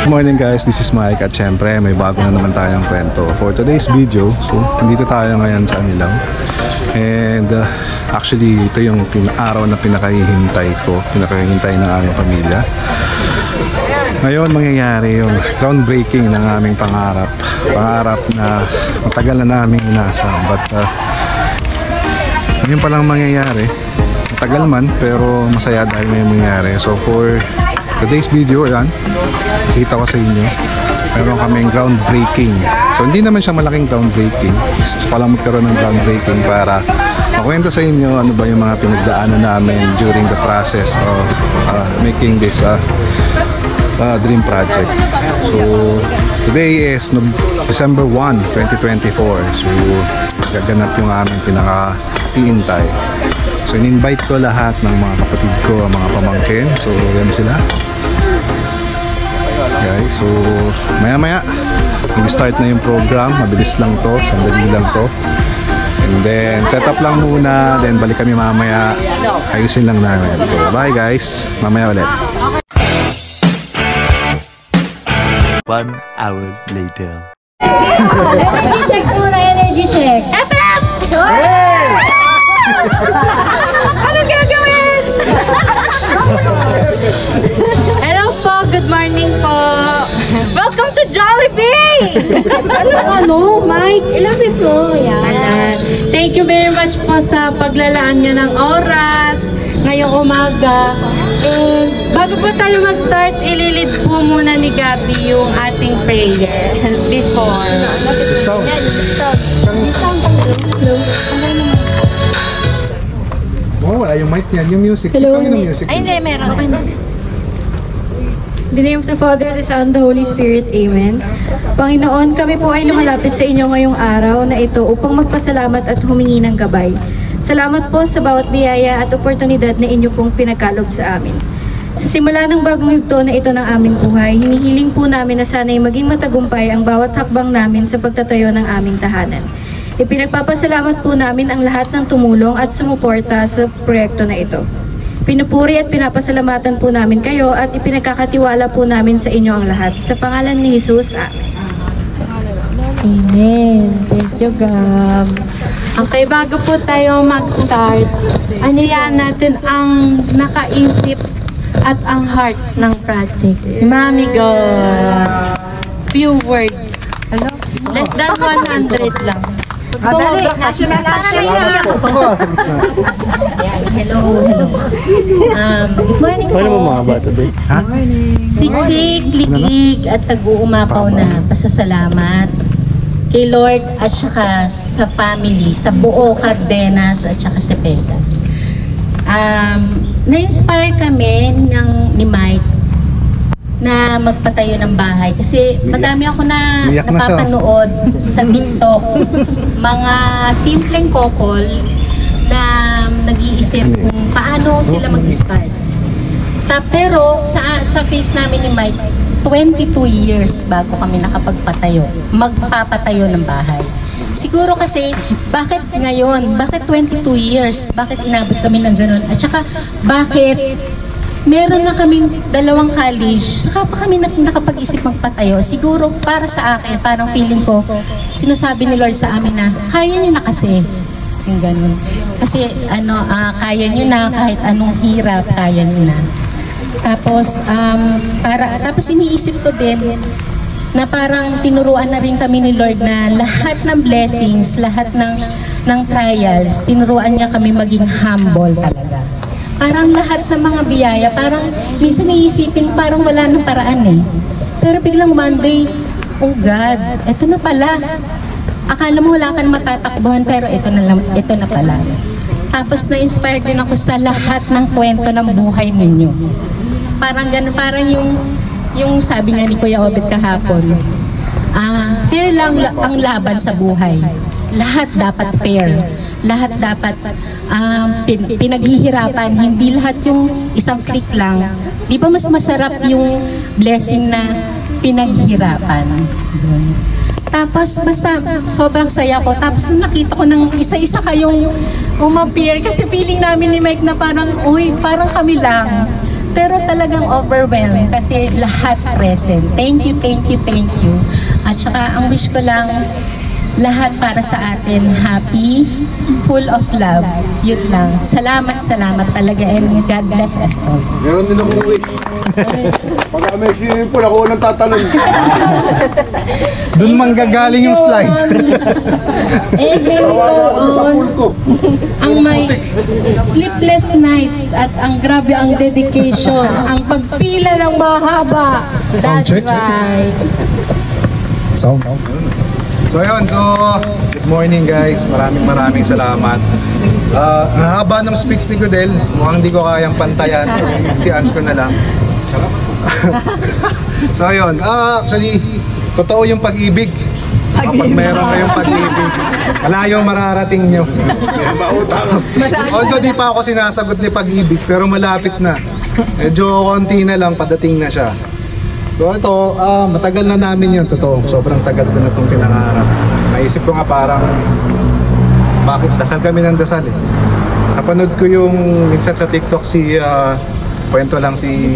Good morning guys, this is Mike at syempre may bago na naman tayong kwento for today's video. So nandito tayo ngayon sa Anilaw and actually ito yung araw na pinakahihintay ng aming pamilya. Ngayon mangyayari yung groundbreaking ng aming pangarap na matagal na namin inasam, but ngayon pa lang mangyayari. Matagal man pero masaya dahil may mangyayari. So for today's video, ayan, kita ko sa inyo, meron kaming groundbreaking. So hindi naman siya malaking groundbreaking, gusto ko lang magkaroon ng groundbreaking para makwento sa inyo ano ba yung mga pinagdaanan namin during the process of making this dream project. So today is December 1, 2024. So gaganap yung aming pinaka-hintay. So in-invite ko lahat ng mga kapatid ko, mga pamangkin. So yan sila guys. So maya maya mag-start na yung program. Mabilis lang to, sandali lang to. And then set up lang muna, then balik kami mamaya, ayusin lang namin. So bye guys, mamaya ulit. 1 hour later. Energy check muna, energy check. FF! Ano gagawin? Hello po, good morning po. Welcome to Jollibee! Ano, Mike? Ilapit mo. Yan. Thank you very much po sa paglalaan niya ng oras ngayong umaga. And bago po tayo mag-start, ililid po muna ni Gabi yung ating prayer before. Oh, wala yung mic yan, yung music. Hello. Yung music. Ay, hindi, meron. Okay. In the name of the Father, the Son, the Holy Spirit. Amen. Panginoon, kami po ay lumalapit sa inyo ngayong araw na ito upang magpasalamat at humingi ng gabay. Salamat po sa bawat biyaya at oportunidad na inyo pong pinagkalob sa amin. Sa simula ng bagong yugto na ito ng aming buhay, hinihiling po namin na sana'y maging matagumpay ang bawat hakbang namin sa pagtatayo ng aming tahanan. Ipinagpapasalamat po namin ang lahat ng tumulong at sumuporta sa proyekto na ito. Pinupuri at pinapasalamatan po namin kayo at ipinagkakatiwala po namin sa inyo ang lahat. Sa pangalan ni Jesus, Amen. Amen. Thank you, Gab. Okay, bago po tayo mag-start, aniyan natin ang nakaisip at ang heart ng project. Si Mami God. Few words. Hello? Less than 100 lang. So, national hello. Good morning po. Paano mo mga bata ba? Ha? Siksik, liig at tag-uumapaw na pasasalamat kay Lord at saka sa family, sa buo Cardenas at saka sa Peda. Na-inspire kami ni Mike na magpatayo ng bahay kasi madami ako na napapanood sa TikTok, mga simpleng couple na nag-iisip kung paano sila mag-start. Pero sa face namin ni Mike, 22 years bago kami magpapatayo ng bahay. Siguro kasi, bakit ngayon? Bakit 22 years? Bakit inabot kami ng ganun? At saka, bakit meron na kaming 2 college, saka pa kami nakapag-isip magpatayo? Siguro, para sa akin, parang feeling ko, sinasabi ni Lord sa amin na, kaya niyo na kasi. Yung ganun. Kasi, kaya niyo na, kahit anong hirap, kaya niyo na. Tapos, tapos iniisip ko din, na parang tinuruan na rin kami ni Lord na lahat ng blessings, lahat ng trials, tinuruan niya kami maging humble talaga. Parang lahat ng mga biyaya, parang minsan iisipin parang wala nang paraan eh. Pero biglang one day, oh God, ito na pala. Akala mo wala kang matatakbuhan pero ito na pala. Tapos na-inspired din ako sa lahat ng kwento ng buhay ninyo. Parang ganun, parang yung sabi nga ni Kuya Obet kahapon, fair lang ang laban sa buhay. Lahat dapat fair. Lahat dapat pinaghihirapan. Hindi lahat yung isang click lang. Di ba mas masarap yung blessing na pinaghirapan? Tapos basta sobrang saya ko. Tapos nung nakita ko ng isa-isa kayong umappear kasi feeling namin ni Mike na parang, uy, parang kami lang. Pero talagang overwhelmed kasi lahat present. Thank you, thank you, thank you. At saka ang wish ko lang, lahat para sa atin happy, full of love. Yun lang. Salamat, salamat talaga, and God bless us all. Meron din akong wish. Pagka may swimming pool, ako nang tatalon. Doon manggagaling yung slide. And may we go on ang may sleepless nights at ang grabe ang dedication, ang pagpila ng mahaba. That's check. right. Sound. So yun, good morning guys. Maraming salamat. Ang haba ng speech ni Godel, mukhang hindi ko kayang pantayan. So iksian ko na lang. So yun, actually, totoo yung pag-ibig. Kapag meron kayong pag-ibig, malayo mararating nyo. Although di pa ako sinasagot ni pag-ibig, pero malapit na. Medyo konti na lang, padating na siya. So ito, matagal na namin yun, totoo. Sobrang tagal ko na itong pinangarap. Naisip ko nga parang, bakit dasal kami ng dasal eh. Napanood ko yung minsan sa TikTok kwento lang si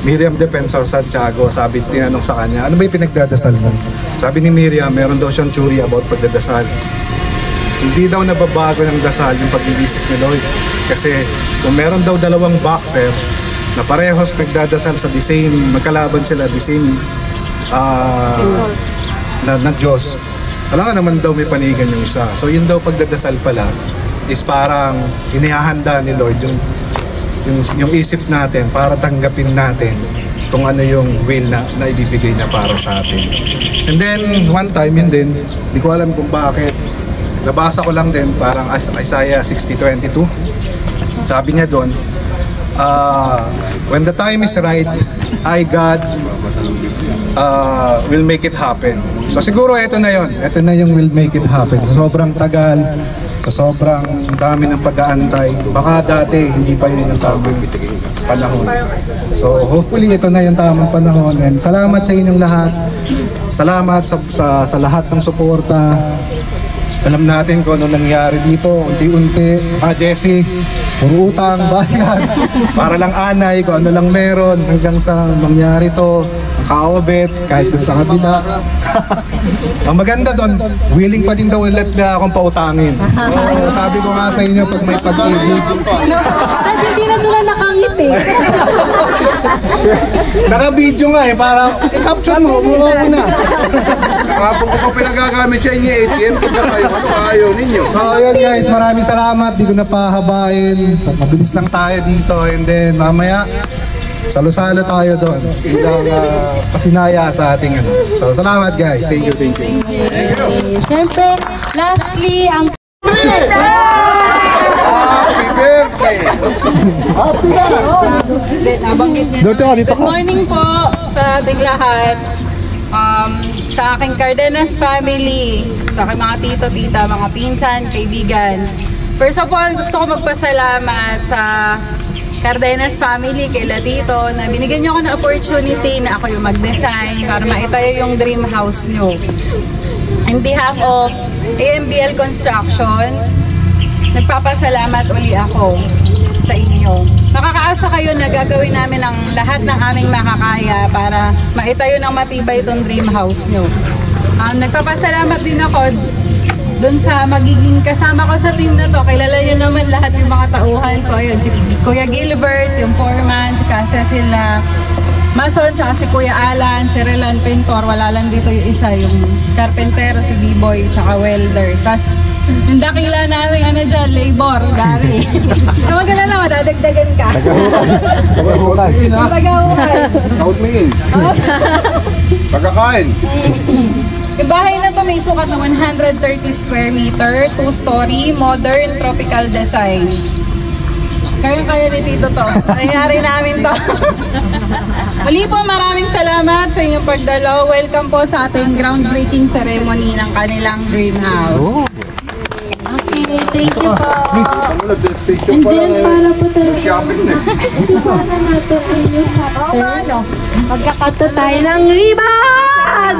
Miriam Defensor Santiago. Sabi, tinanong sa kanya, ano ba yung pinagdadasal mo? Sabi ni Miriam, meron daw siyang theory about pagdadasal. Hindi daw nababago ng dasal yung pag-iisip ni Lord. Kasi kung meron daw dalawang boxer, na parehos nagdadasal sa the same, magkalaban sila, the same na Diyos. Alam nga naman daw may panigan yung isa. So yun daw pagdadasal pala is parang inihahanda ni Lord yung isip natin para tanggapin natin kung ano yung will na ibibigay na para sa atin. And then one time yun din, di ko alam kung bakit, nabasa ko lang din parang Isaiah 60:22. Sabi niya doon, when the time is right, I, God, will make it happen. So siguro ito na yon. Ito na yung will make it happen. Sa sobrang tagal, sa sobrang dami ng pag-aantay, baka dati hindi pa yun yung tamang panahon. So hopefully ito na yung tamang panahon. And salamat sa inyong lahat. Salamat sa lahat ng suporta. Alam natin kung ano nangyari dito, unti-unti. Jessie, puro utang, bayad. Para lang anay, kung ano lang meron, hanggang sa mangyari to, kaobet, kahit dun sa kabila. Ang maganda doon, willing pa din daw ulit na akong pautangin. So, sabi ko nga sa inyo, pag may pag-ibig. At hindi na sila nakamit eh. Naka-video nga eh, para i-capture mo, mukha mo na. Kapag ko pa pinagagamit sa inyo ATM, kaya kayo, ano ayaw ninyo? So yun guys, maraming salamat, di ko na pahabain. So, mabilis lang tayo dito, and then mamaya, salo-salo tayo doon. Bilang pasinaya sa ating ano. So salamat guys, thank you. Siyempre, lastly, ang Happy birthday! Dito Good morning po sa ating lahat. Sa aking Cardenas family, sa aking mga tito, tita, mga pinsan, kaibigan. First of all, gusto ko magpasalamat sa Cardenas family, kay Latito, na binigyan niyo ako ng opportunity na ako yung mag-design para maitayo yung dream house niyo. In behalf of AMBL Construction, nagpapasalamat uli ako sa inyo. Makakaasa kayo na gagawin namin ang lahat ng aming makakaya para maitayo ng matibay itong dream house nyo. Nagpapasalamat din ako dun sa magiging kasama ko sa team na to. Kilala nyo naman lahat yung mga tauhan ko. Ayun, si Kuya Gilbert, yung foreman, si Cecil na Mason, tsaka si Kuya Alan, si Relan Pintor. Wala lang dito yung isa, yung carpentero, si D-Boy, tsaka welder. Tapos, yung dakila namin, ano dyan, labor, Gary. Tawag ka na lang, madadagdagan ka. Tagahukan. Count me in. Pagkakain. Yung bahay na to may sukat na 130 square meter, 2-story, modern, tropical design. Kaya ni Tito to. Nangyari namin to. Muli po, maraming salamat sa inyong pagdalaw. Welcome po sa ating groundbreaking ceremony ng kanilang dream house. okay, thank you po. And then, para po talaga, umpisa na natin ang new chapter. Magkakato tayo ng ribbon!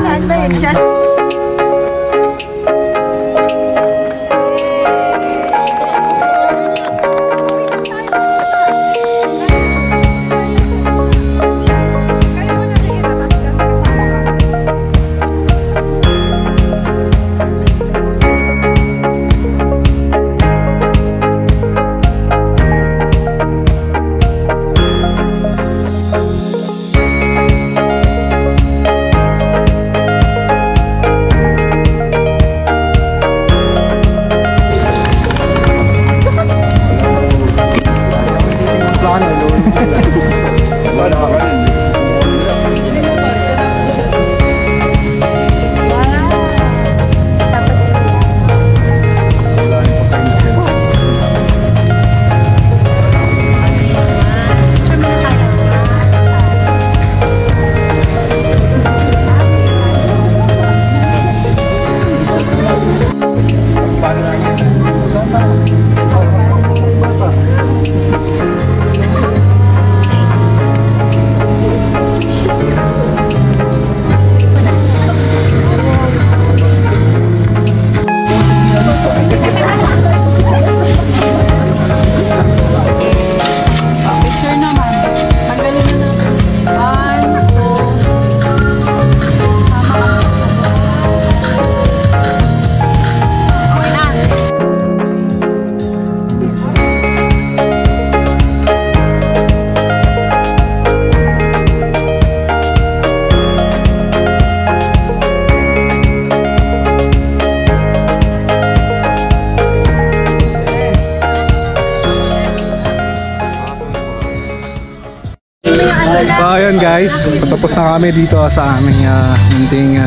ayun guys, patapos na kami dito sa aming munting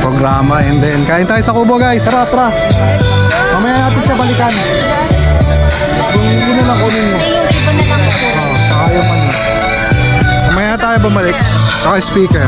programa. And then, kain tayo sa Kubo guys. Tara, tara. Mamaya natin siya balikan. Kung hindi na lang kunin mo. Saka yung ano. Mamaya tayo bumalik. Saka speaker.